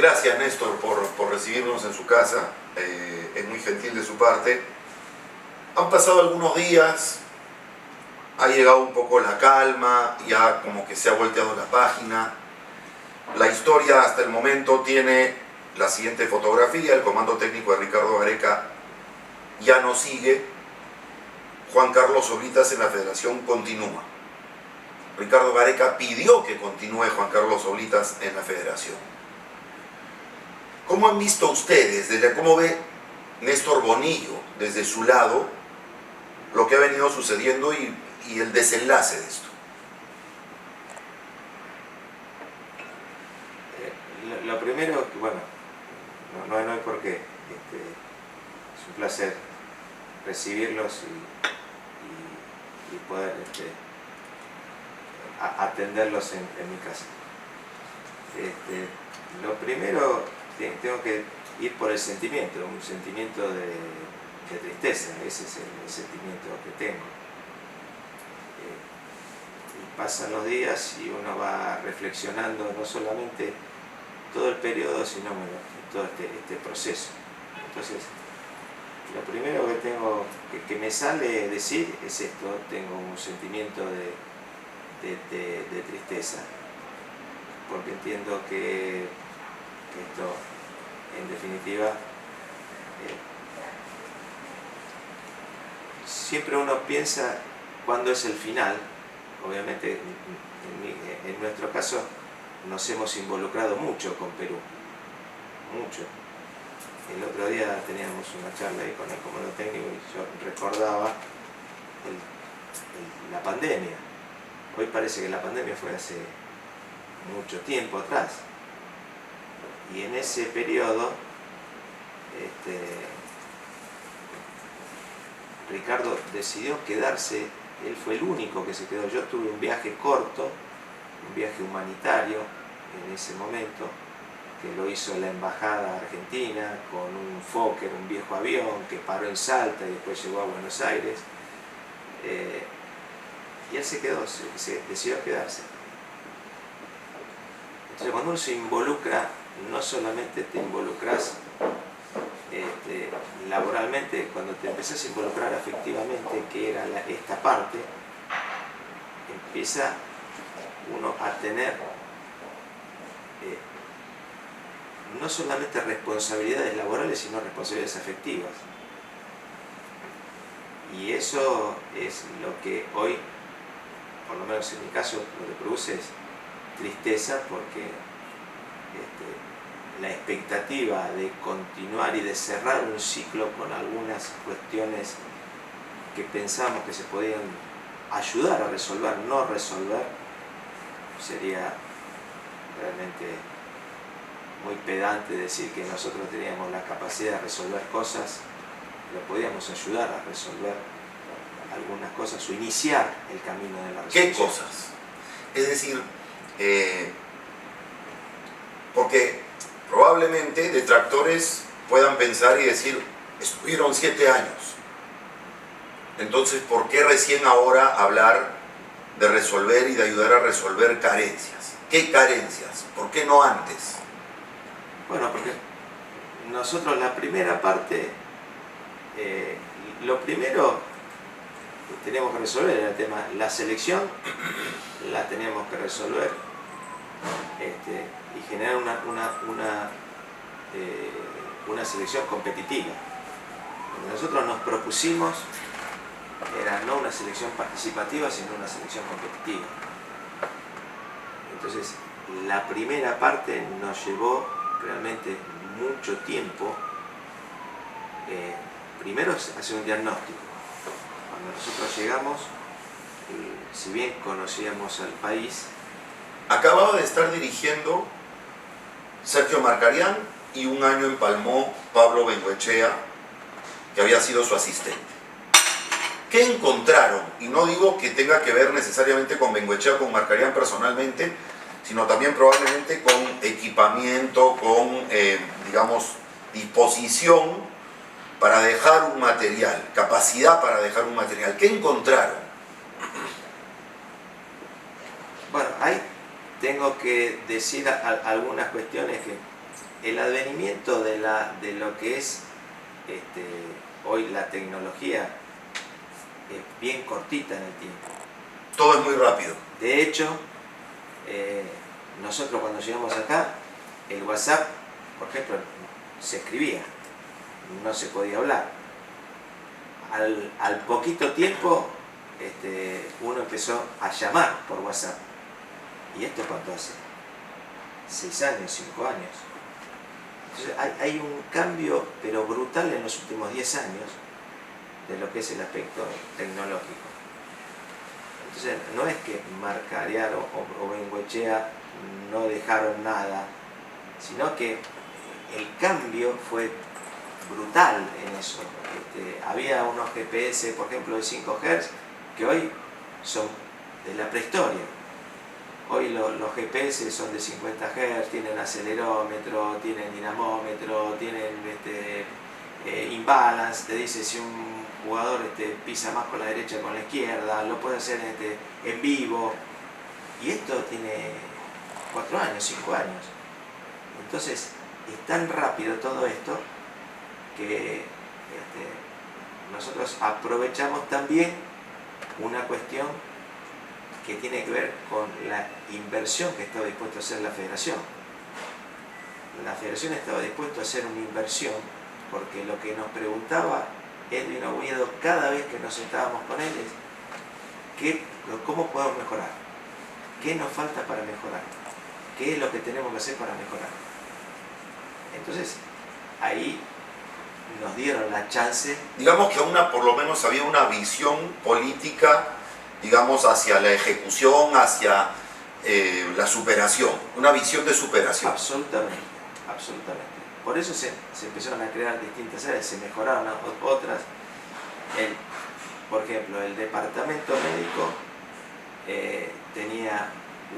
Gracias, Néstor, por recibirnos en su casa. Es muy gentil de su parte. Han pasado algunos días, ha llegado un poco la calma, ya como que se ha volteado la página. La historia hasta el momento tiene la siguiente fotografía: el comando técnico de Ricardo Gareca ya no sigue. Juan Carlos Oblitas en la federación continúa. Ricardo Gareca pidió que continúe Juan Carlos Oblitas en la federación. ¿Cómo han visto ustedes, cómo ve Néstor Bonillo desde su lado, lo que ha venido sucediendo y el desenlace de esto? Lo primero, bueno, no hay por qué. Es un placer recibirlos y poder atenderlos en mi casa. Lo primero, tengo que ir por el sentimiento, un sentimiento de tristeza. Ese es el sentimiento que tengo. Y pasan los días y uno va reflexionando no solamente todo el periodo, sino todo este proceso. Entonces, lo primero que tengo que me sale decir es esto: tengo un sentimiento de tristeza, porque entiendo que esto, en definitiva, siempre uno piensa cuándo es el final. Obviamente, en nuestro caso, nos hemos involucrado mucho con Perú, mucho. El otro día teníamos una charla ahí con el comando técnico y yo recordaba la pandemia. Hoy parece que la pandemia fue hace mucho tiempo atrás. Y en ese periodo, Ricardo decidió quedarse. Él fue el único que se quedó. Yo tuve un viaje corto, un viaje humanitario en ese momento, que lo hizo la embajada argentina con un Fokker, un viejo avión que paró en Salta y después llegó a Buenos Aires. Y él se quedó, decidió quedarse. Entonces, cuando uno se involucra, no solamente te involucras laboralmente, cuando te empezás a involucrar afectivamente, que era esta parte, empieza uno a tener no solamente responsabilidades laborales, sino responsabilidades afectivas. Y eso es lo que hoy, por lo menos en mi caso, lo que produce es tristeza, porque la expectativa de continuar y de cerrar un ciclo con algunas cuestiones que pensamos que se podían ayudar a resolver, no resolver, sería realmente muy pedante decir que nosotros teníamos la capacidad de resolver cosas, pero podíamos ayudar a resolver algunas cosas o iniciar el camino de la resolución. ¿Qué cosas? Es decir, porque probablemente detractores puedan pensar y decir: estuvieron 7 años. Entonces, ¿por qué recién ahora hablar de resolver y de ayudar a resolver carencias? ¿Qué carencias? ¿Por qué no antes? Bueno, porque nosotros la primera parte, lo primero que teníamos que resolver era el tema, la selección la teníamos que resolver y generar una selección competitiva. Lo que nosotros nos propusimos era no una selección participativa, sino una selección competitiva. Entonces, la primera parte nos llevó realmente mucho tiempo. Primero hacer un diagnóstico. Cuando nosotros llegamos, si bien conocíamos al país, acababa de estar dirigiendo Sergio Marcarián y un año empalmó Pablo Bengoechea, que había sido su asistente. ¿Qué encontraron? Y no digo que tenga que ver necesariamente con Bengoechea o con Marcarián personalmente, sino también probablemente con equipamiento, con, digamos, disposición para dejar un material, capacidad para dejar un material. ¿Qué encontraron? Bueno, ahí tengo que decir algunas cuestiones que el advenimiento de lo que es hoy la tecnología es bien cortita en el tiempo. Todo es muy rápido. De hecho, nosotros cuando llegamos acá, el WhatsApp, por ejemplo, se escribía, no se podía hablar. Al poquito tiempo, uno empezó a llamar por WhatsApp. ¿Y esto cuánto hace? 6 años, 5 años. Entonces hay un cambio, pero brutal en los últimos 10 años, de lo que es el aspecto tecnológico. Entonces no es que Marcariar o Bengoechea no dejaron nada, sino que el cambio fue brutal en eso. Había unos GPS, por ejemplo, de 5 Hz, que hoy son de la prehistoria. Hoy los GPS son de 50 Hz, tienen acelerómetro, tienen dinamómetro, tienen imbalance, te dice si un jugador pisa más con la derecha que con la izquierda, lo puede hacer en vivo. Y esto tiene 4 años, 5 años. Entonces, es tan rápido todo esto que nosotros aprovechamos también una cuestión que tiene que ver con la inversión que estaba dispuesto a hacer la federación. La federación estaba dispuesta a hacer una inversión porque lo que nos preguntaba Edwin Oviedo cada vez que nos sentábamos con él es ¿cómo podemos mejorar? ¿Qué nos falta para mejorar? ¿Qué es lo que tenemos que hacer para mejorar? Entonces, ahí nos dieron la chance. Digamos que por lo menos había una visión política, digamos, hacia la ejecución, hacia la superación, una visión de superación. Absolutamente, absolutamente. Por eso se empezaron a crear distintas áreas, se mejoraron otras. Por ejemplo, el departamento médico tenía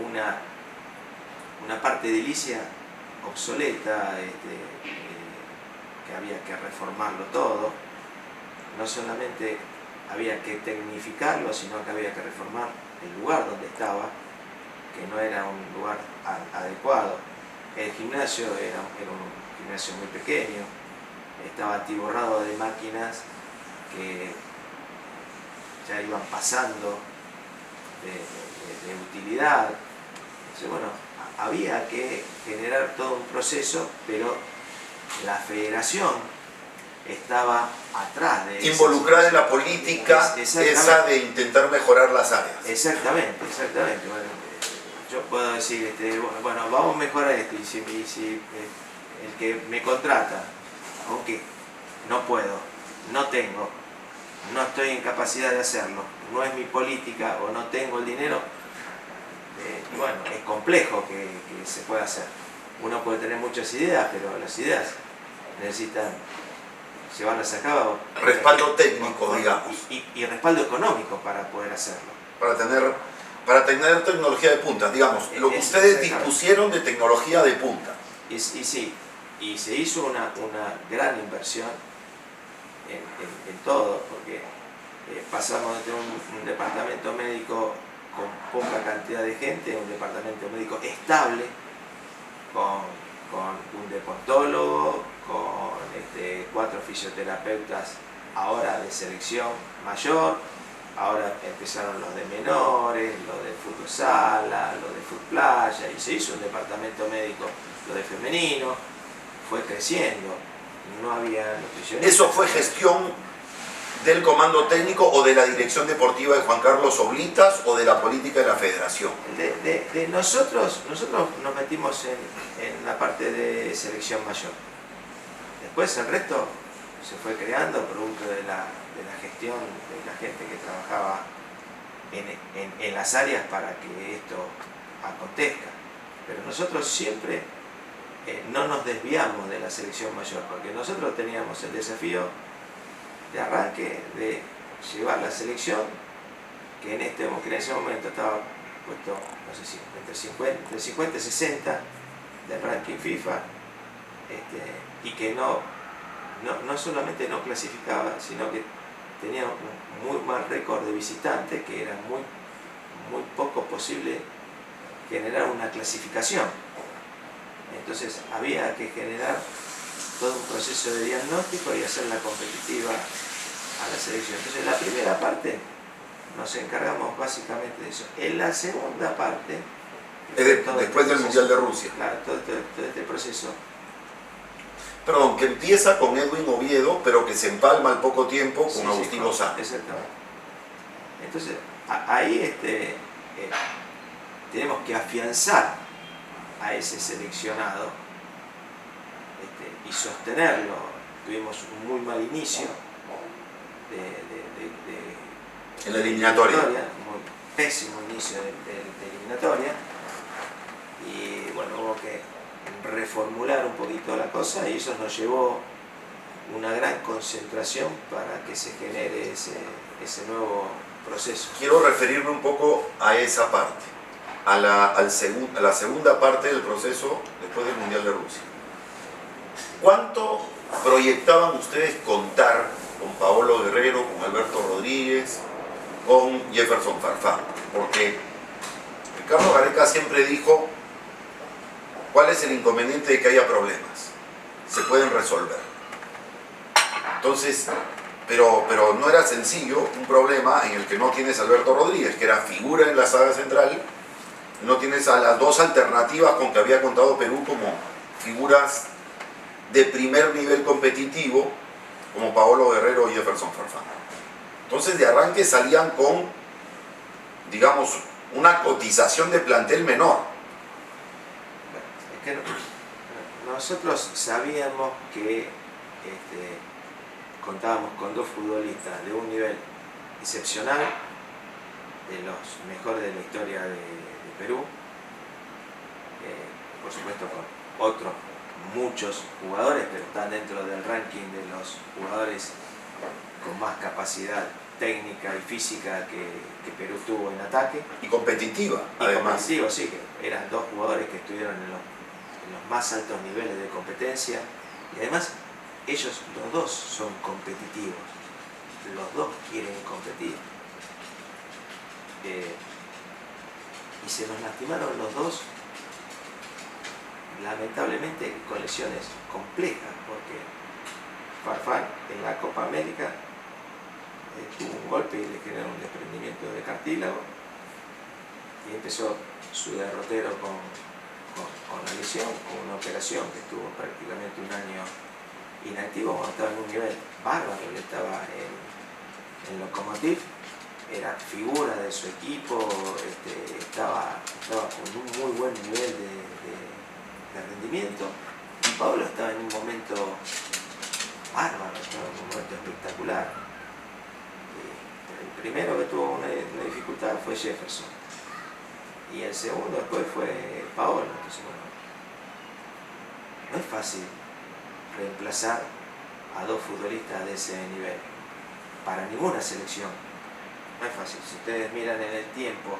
una parte edilicia obsoleta, que había que reformarlo todo. No solamente había que tecnificarlo, sino que había que reformar el lugar donde estaba, que no era un lugar adecuado. El gimnasio era un gimnasio muy pequeño, estaba atiborrado de máquinas que ya iban pasando de utilidad. Entonces, bueno, había que generar todo un proceso, pero la federación estaba atrás de involucrada en la política, esa de intentar mejorar las áreas. Exactamente. Bueno, yo puedo decir, bueno, vamos a mejorar esto, y si el que me contrata, aunque no puedo, no tengo, no estoy en capacidad de hacerlo, no es mi política o no tengo el dinero, bueno, es complejo que se pueda hacer. Uno puede tener muchas ideas, pero las ideas necesitan llevarlas a cabo. Respaldo técnico, digamos. Y respaldo económico para poder hacerlo. Para tener tecnología de punta, digamos, lo que ustedes dispusieron de tecnología de punta. Y sí, y se hizo una gran inversión en todo, porque pasamos de un departamento médico con poca cantidad de gente a un departamento médico estable, con un deportólogo, con 4 fisioterapeutas ahora de selección mayor. Ahora empezaron los de menores, los de fútbol sala, los de fútbol playa, y se hizo un departamento médico, lo de femenino, fue creciendo, no había nutricionistas. ¿Eso fue gestión del comando técnico o de la dirección deportiva de Juan Carlos Oblitas o de la política de la federación? Nosotros nos metimos en la parte de selección mayor. Después el resto se fue creando producto de la gestión de la gente que trabajaba en las áreas para que esto acontezca. Pero nosotros siempre no nos desviamos de la selección mayor, porque nosotros teníamos el desafío de arranque de llevar la selección, que en ese momento estaba puesto, no sé si entre 50 y 60 del ranking FIFA, y que no solamente no clasificaba, sino que tenía un muy mal récord de visitantes, que era muy poco posible generar una clasificación. Entonces había que generar todo un proceso de diagnóstico y hacerla competitiva a la selección. Entonces la primera parte nos encargamos básicamente de eso. En la segunda parte, después del Mundial de Rusia. Claro, todo este proceso. Perdón, que empieza con Edwin Oviedo, pero que se empalma al poco tiempo con Agustín Lozano. Exactamente. Entonces, ahí tenemos que afianzar a ese seleccionado y sostenerlo. Tuvimos un muy mal inicio en la eliminatoria. Muy pésimo inicio de eliminatoria. Y bueno, hubo que reformular un poquito la cosa y eso nos llevó una gran concentración para que se genere ese nuevo proceso. Quiero referirme un poco a esa parte, a la segunda parte del proceso después del Mundial de Rusia. ¿Cuánto proyectaban ustedes contar con Paolo Guerrero, con Alberto Rodríguez, con Jefferson Farfán? Porque Ricardo Gareca siempre dijo: ¿cuál es el inconveniente de que haya problemas? Se pueden resolver. Entonces, pero no era sencillo un problema en el que no tienes a Alberto Rodríguez, que era figura en la saga central, no tienes a las dos alternativas con que había contado Perú como figuras de primer nivel competitivo, como Paolo Guerrero y Jefferson Farfán. Entonces, de arranque salían con, digamos, una cotización de plantel menor. Es que nosotros sabíamos que contábamos con dos futbolistas de un nivel excepcional, de los mejores de la historia de Perú, por supuesto con otros muchos jugadores, pero están dentro del ranking de los jugadores con más capacidad técnica y física que Perú tuvo en ataque. Y competitiva, y además. Competitivo, sí, que eran dos jugadores que estuvieron en los más altos niveles de competencia y además ellos los dos son competitivos, los dos quieren competir. Y se nos lastimaron los dos, lamentablemente con lesiones complejas, porque Farfán en la Copa América tuvo un golpe y le generó un desprendimiento de cartílago y empezó su derrotero con la lesión, con una operación que estuvo prácticamente un año inactivo cuando estaba en un nivel bárbaro. Él estaba en Lokomotiv, era figura de su equipo, estaba con un muy buen nivel de rendimiento, y Pablo estaba en un momento bárbaro, estaba en un momento espectacular. El primero que tuvo una dificultad fue Jefferson y el segundo después fue Paolo. Entonces, bueno, no es fácil reemplazar a dos futbolistas de ese nivel para ninguna selección. No es fácil. Si ustedes miran en el tiempo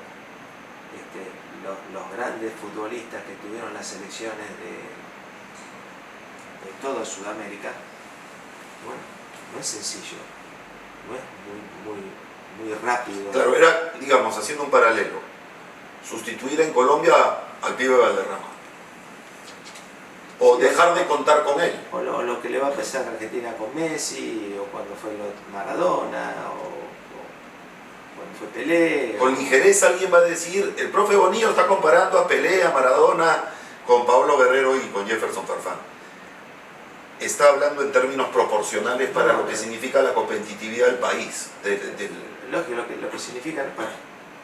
los grandes futbolistas que tuvieron las selecciones de toda Sudamérica, bueno, no es sencillo, no es muy rápido. Claro, era, digamos, haciendo un paralelo, sustituir en Colombia al pibe Valderrama, o dejar de contar con él. O lo que le va a pasar a Argentina con Messi, o cuando fue Maradona, o cuando fue Pelé. Con ligereza alguien va a decir: el profe Bonillo está comparando a Pelé, a Maradona, con Paolo Guerrero y con Jefferson Farfán. Está hablando en términos proporcionales para lo que significa la competitividad del país. Lo que significa para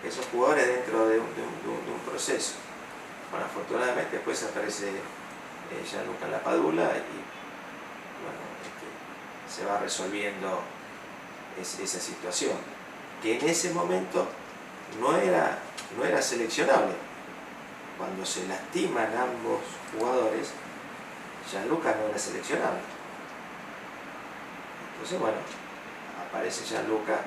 esos jugadores dentro de un proceso. Bueno, afortunadamente después aparece Gianluca Lapadula y bueno, se va resolviendo esa situación, que en ese momento no era seleccionable. Cuando se lastiman ambos jugadores, Gianluca no era seleccionable. Entonces, bueno, aparece Gianluca,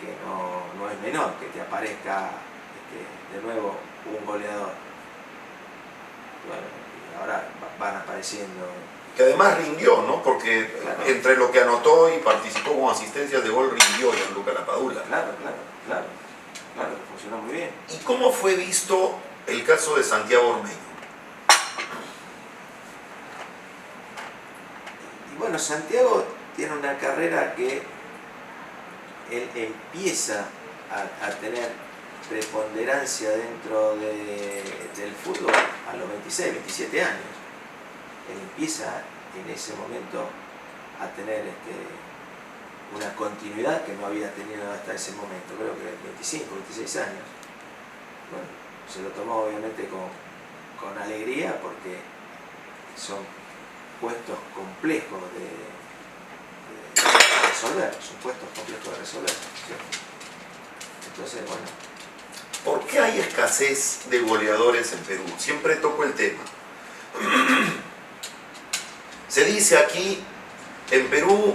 que no es menor que te aparezca de nuevo un goleador. Bueno, y ahora van apareciendo. Que además rindió, ¿no? Porque claro, entre lo que anotó y participó con asistencias de gol, rindió Gianluca Lapadula. Claro, funcionó muy bien. ¿Y cómo fue visto el caso de Santiago Ormeño? bueno, Santiago tiene una carrera que él empieza a tener preponderancia dentro del fútbol a los 26, 27 años. Él empieza en ese momento a tener una continuidad que no había tenido hasta ese momento, creo que 25, 26 años. Bueno, se lo tomó obviamente con alegría porque son puestos complejos de resolver, son puestos complejos de resolver, ¿cierto? Entonces, bueno. ¿Por qué hay escasez de goleadores en Perú? Siempre toco el tema. Se dice aquí, en Perú,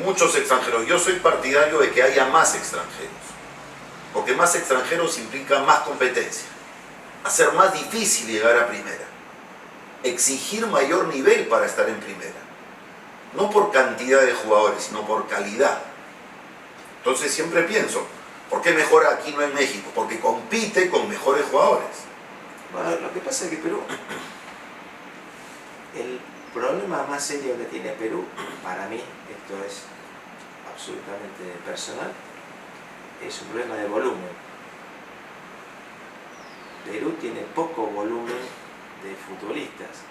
muchos extranjeros. Yo soy partidario de que haya más extranjeros, porque más extranjeros implica más competencia, hacer más difícil llegar a primera, exigir mayor nivel para estar en primera, no por cantidad de jugadores, sino por calidad. Entonces siempre pienso, ¿por qué mejora aquí no en México? Porque compite con mejores jugadores. Bueno, lo que pasa es que Perú, el problema más serio que tiene Perú, para mí, esto es absolutamente personal, es un problema de volumen. Perú tiene poco volumen de futbolistas.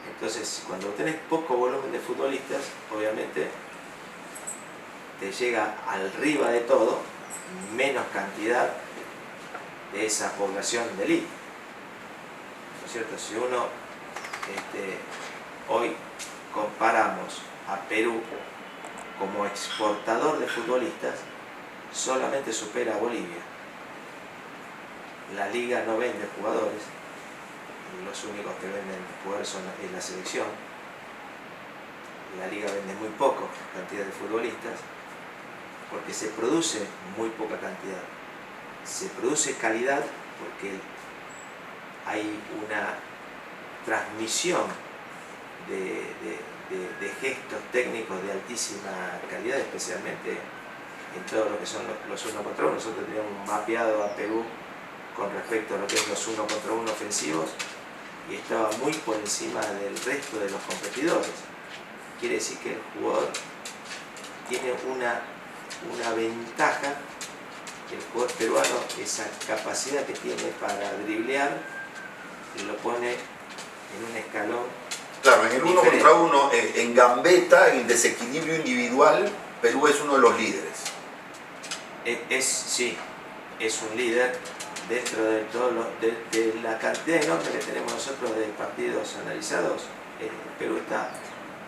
Entonces, cuando tenés poco volumen de futbolistas, obviamente te llega arriba de todo menos cantidad de esa población de elite. ¿No es cierto? Si uno hoy comparamos a Perú como exportador de futbolistas, solamente supera a Bolivia. La liga no vende jugadores, los únicos que venden jugadores son en la selección. La liga vende muy poca cantidad de futbolistas porque se produce muy poca cantidad. Se produce calidad porque hay una transmisión de gestos técnicos de altísima calidad, especialmente en todo lo que son los 1 contra 1. Nosotros teníamos mapeado a Perú con respecto a lo que es los 1 contra 1 ofensivos y estaba muy por encima del resto de los competidores. Quiere decir que el jugador tiene una ventaja, el jugador peruano, esa capacidad que tiene para driblear, lo pone en un escalón. Claro, en el 1 diferente. contra 1, en gambeta, en desequilibrio individual, Perú es uno de los líderes. Sí, es un líder dentro de de la cantidad enorme que tenemos nosotros de partidos analizados. Perú está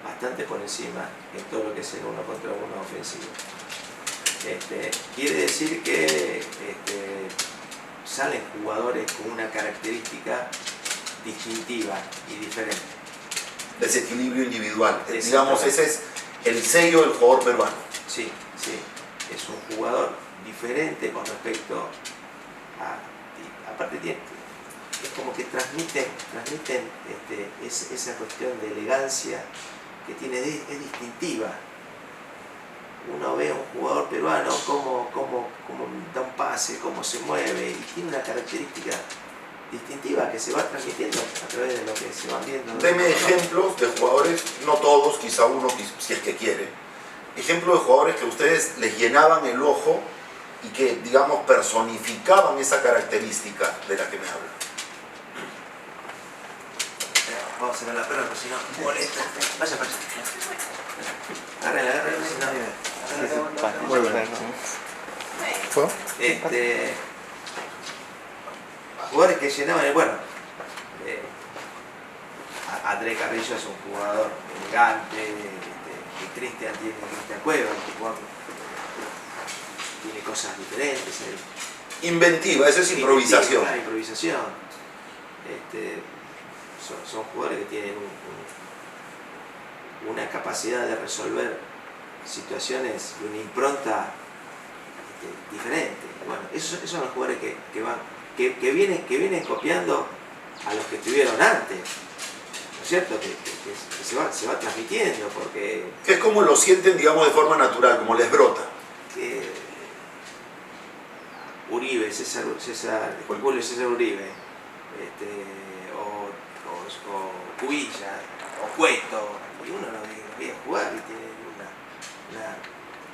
bastante por encima en todo lo que es el 1 contra 1 ofensivo. Quiere decir que salen jugadores con una característica distintiva y diferente. Desequilibrio individual. Digamos, ese es el sello del jugador peruano. Sí, sí. Es un jugador diferente con respecto a... Aparte es como que transmiten esa cuestión de elegancia que tiene, es distintiva. Uno ve a un jugador peruano cómo da un pase, cómo se mueve, y tiene una característica distintiva que se va transmitiendo a través de lo que se van viendo. Deme ejemplos de jugadores, no todos, quizá uno si es que quiere, ejemplos de jugadores que a ustedes les llenaban el ojo y que, digamos, personificaban esa característica de la que me hablan. Vamos a sacar la perra, porque si no molesta. Vaya, vaya. Agárrenla, si no. Muy bueno. ¿Fue? Jugadores que llenaban el... Bueno, Andrés Carrillo es un jugador elegante, y Cristian Cueva, un jugador tiene cosas diferentes. Inventiva, eso es improvisación. La improvisación. Son jugadores que tienen una capacidad de resolver situaciones de una impronta diferente. Bueno, esos son los jugadores que vienen copiando a los que estuvieron antes, ¿no es cierto? Que se va transmitiendo, porque... Que es como lo sienten, digamos, de forma natural, como les brota. Uribe, Julio César Uribe, o Cubilla, o Cueto, y uno lo quería jugar y tiene una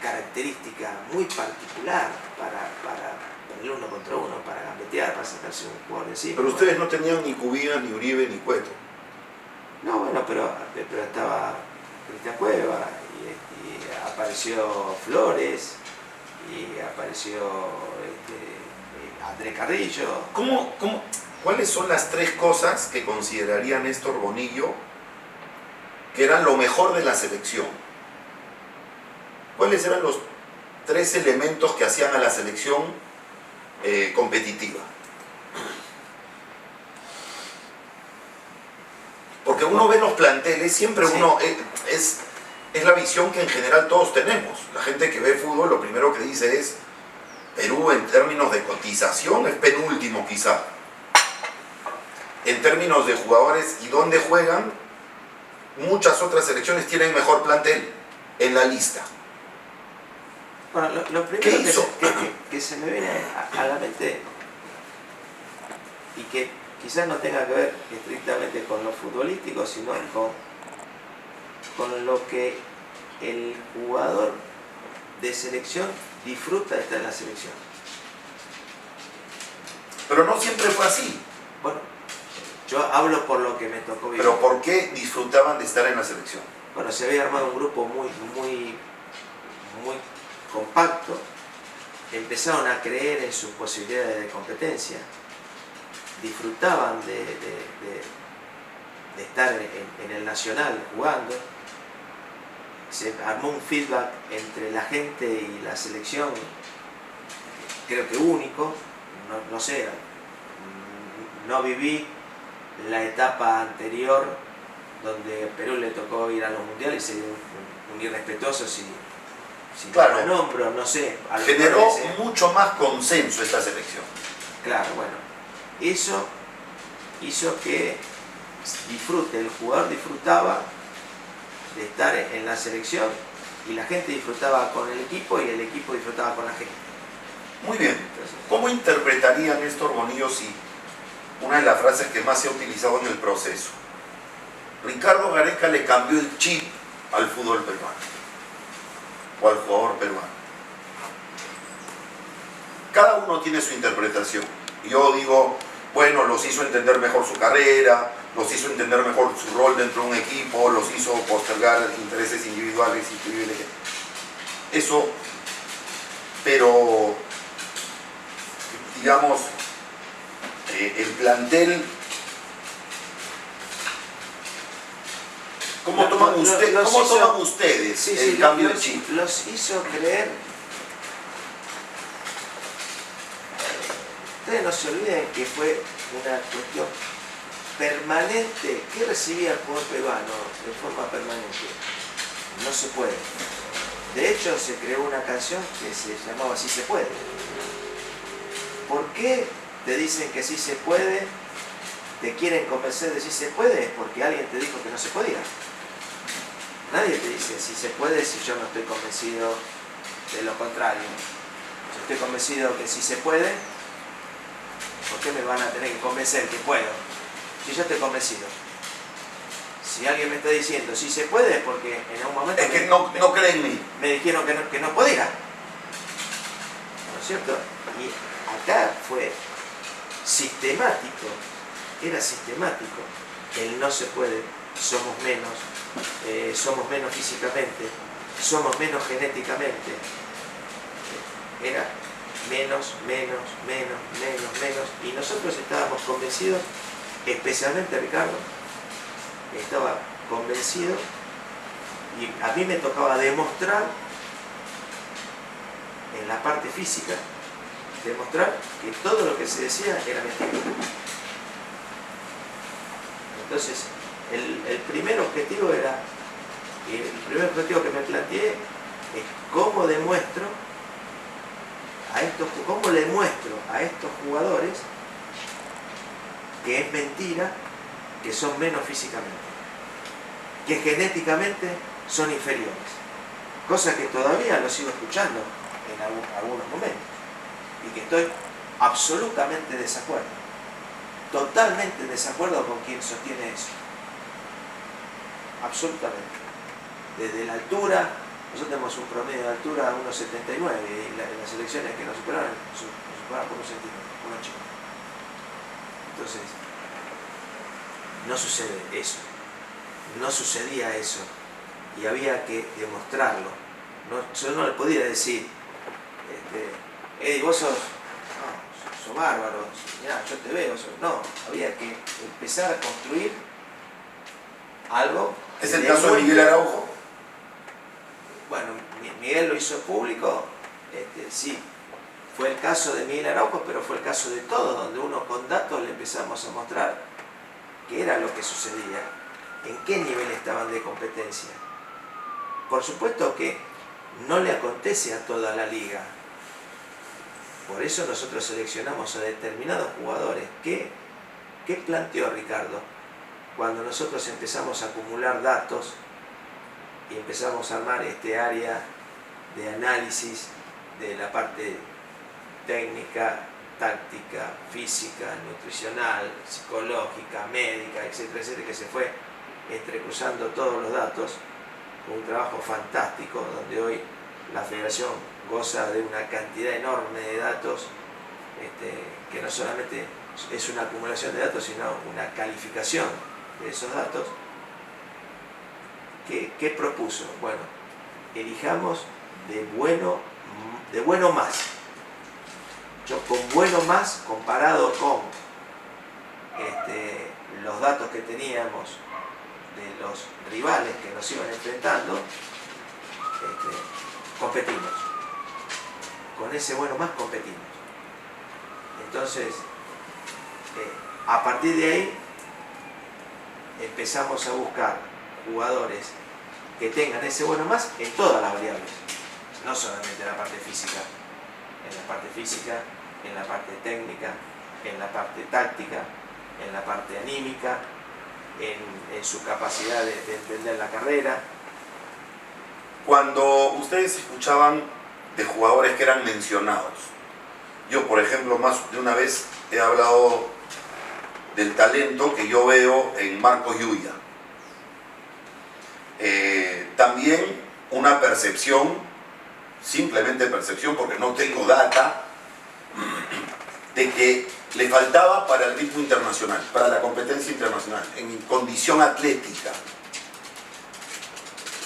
característica muy particular para el uno contra uno, para gambetear, para sacarse un jugador de encima. Pero ustedes no tenían ni Cubilla, ni Uribe, ni Cueto. No, bueno, pero estaba Cristian Cueva y apareció Flores y apareció Andrés Carrillo. ¿Cuáles son las 3 cosas que consideraría Néstor Bonillo que eran lo mejor de la selección? ¿Cuáles eran los 3 elementos que hacían a la selección competitiva? Porque uno ve los planteles, siempre Sí. uno... Es la visión que en general todos tenemos. La gente que ve fútbol lo primero que dice es Perú en términos de cotización es penúltimo quizá. En términos de jugadores y dónde juegan, muchas otras selecciones tienen mejor plantel en la lista. Bueno, lo ¿Qué primero hizo? que se me viene a la mente y que quizás no tenga que ver estrictamente con lo futbolístico, sino con lo que el jugador de selección disfruta de estar en la selección. Pero no siempre fue así. Bueno, yo hablo por lo que me tocó vivir. Pero ¿por qué disfrutaban de estar en la selección? Bueno, se había armado un grupo muy compacto, empezaron a creer en sus posibilidades de competencia, disfrutaban de estar en el Nacional jugando, se armó un feedback entre la gente y la selección, creo que único, no sé, no viví la etapa anterior donde Perú le tocó ir a los mundiales y sería un irrespetuoso si Claro. no nombro, no sé. Generó mucho más consenso esta selección. Claro, bueno, eso hizo que el jugador disfrutaba de estar en la selección y la gente disfrutaba con el equipo y el equipo disfrutaba con la gente. Muy bien. Entonces, ¿Cómo interpretaría Néstor Bonillo si una de las frases que más se ha utilizado en el proceso? Ricardo Gareca le cambió el chip al fútbol peruano o al jugador peruano. Cada uno tiene su interpretación. Yo digo, bueno, los hizo entender mejor su carrera, los hizo entender mejor su rol dentro de un equipo, los hizo postergar intereses individuales y privilegios. Eso, pero digamos, el plantel, ¿cómo toman ustedes el cambio de chip? Los hizo creer. Ustedes no se olviden que fue una cuestión permanente. ¿Qué recibía el jugador peruano de forma permanente? No se puede. De hecho, se creó una canción que se llamaba Sí se puede. ¿Por qué te dicen que sí se puede? ¿Te quieren convencer de sí se puede? Es porque alguien te dijo que no se podía. Nadie te dice sí se puede si yo no estoy convencido de lo contrario. Si estoy convencido que sí se puede, ¿por qué me van a tener que convencer que puedo? Si yo estoy convencido. Si alguien me está diciendo sí se puede, es porque en algún momento Es que no creen en mí. me dijeron que no podía. ¿No es cierto? Y acá fue sistemático, era sistemático. El no se puede, somos menos físicamente, somos menos genéticamente. Era menos, y nosotros estábamos convencidos, especialmente Ricardo, estaba convencido y a mí me tocaba demostrar en la parte física, demostrar que todo lo que se decía era mentira. Entonces, el primer objetivo que me planteé es cómo le muestro a estos jugadores que es mentira, que son menos físicamente, que genéticamente son inferiores, cosa que todavía lo sigo escuchando en algunos momentos y que estoy absolutamente en desacuerdo, totalmente en desacuerdo con quien sostiene eso, absolutamente. desde la altura. Nosotros tenemos un promedio de altura de 1,79 y las selecciones que nos superaron por 1,80. Entonces, no sucede eso, no sucedía eso y había que demostrarlo. Yo no le podía decir, vos sos bárbaro, mirá, yo te veo, no, había que empezar a construir algo. ¿Es el caso de Miguel Araujo? Bueno, Miguel lo hizo público, sí, fue el caso de Miguel Araujo, pero fue el caso de todos, donde uno con datos le empezamos a mostrar qué era lo que sucedía, en qué nivel estaban de competencia. Por supuesto que no le acontece a toda la liga, por eso nosotros seleccionamos a determinados jugadores. ¿Qué planteó Ricardo? Cuando nosotros empezamos a acumular datos y empezamos a armar este área de análisis de la parte técnica, táctica, física, nutricional, psicológica, médica, etcétera, etcétera, que se fue entrecruzando todos los datos, un trabajo fantástico donde hoy la federación goza de una cantidad enorme de datos, que no solamente es una acumulación de datos, sino una calificación de esos datos. ¿Qué propuso? Bueno, elijamos de bueno más. Yo con bueno más, comparado con los datos que teníamos de los rivales que nos iban enfrentando, competimos. Con ese bueno más competimos. Entonces, a partir de ahí, empezamos a buscar jugadores que tengan ese bueno más en todas las variables, no solamente en la parte física, en la parte técnica, en la parte táctica, en la parte anímica, en su capacidad de entender la carrera. Cuando ustedes escuchaban de jugadores que eran mencionados, yo por ejemplo más de una vez he hablado del talento que yo veo en Marcos Yuya. También una percepción, simplemente percepción porque no tengo data, de que le faltaba para el ritmo internacional, para la competencia internacional, en condición atlética.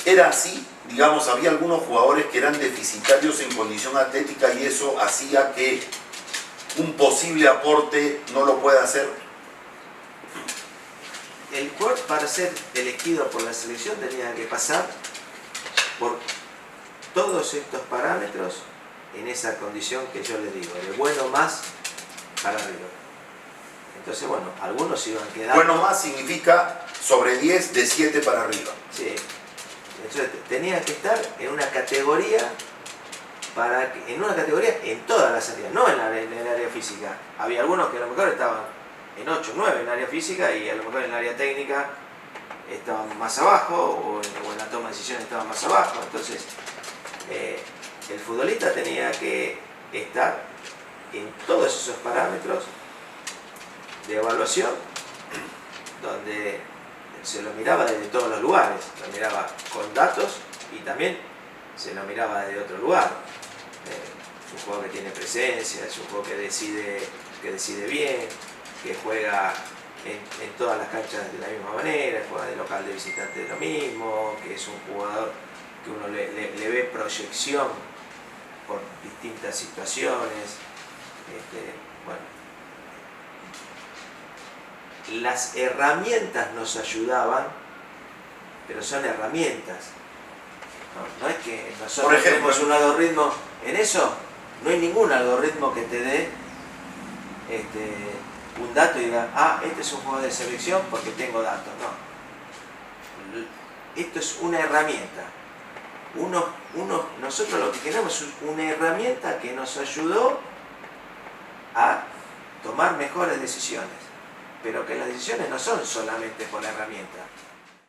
Era así, digamos, había algunos jugadores que eran deficitarios en condición atlética y eso hacía que un posible aporte no lo pueda hacer. El jugador, para ser elegido por la selección, tenía que pasar por todos estos parámetros en esa condición que yo les digo, de bueno más para arriba. Entonces, bueno, algunos iban quedando. Bueno más significa sobre 10, de 7 para arriba. Sí. Entonces, tenía que estar en una categoría, en todas las áreas, no en el área física. Había algunos que a lo mejor estaban en 8, 9 en el área física y a lo mejor en el área técnica estaban más abajo o en la toma de decisiones estaban más abajo. Entonces, el futbolista tenía que estar en todos esos parámetros de evaluación donde se lo miraba desde todos los lugares, lo miraba con datos y también se lo miraba desde otro lugar. Es un juego que tiene presencia, es un juego que decide bien, que juega en todas las canchas de la misma manera, juega de local, de visitante lo mismo, que es un jugador que uno le ve proyección por distintas situaciones. Bueno, las herramientas nos ayudaban, pero son herramientas. No es que nosotros tenemos un algoritmo en eso, no hay ningún algoritmo que te dé un dato y diga, este es un juego de selección porque tengo datos. No. Esto es una herramienta. Nosotros lo que queremos es una herramienta que nos ayudó a tomar mejores decisiones, pero que las decisiones no son solamente por la herramienta.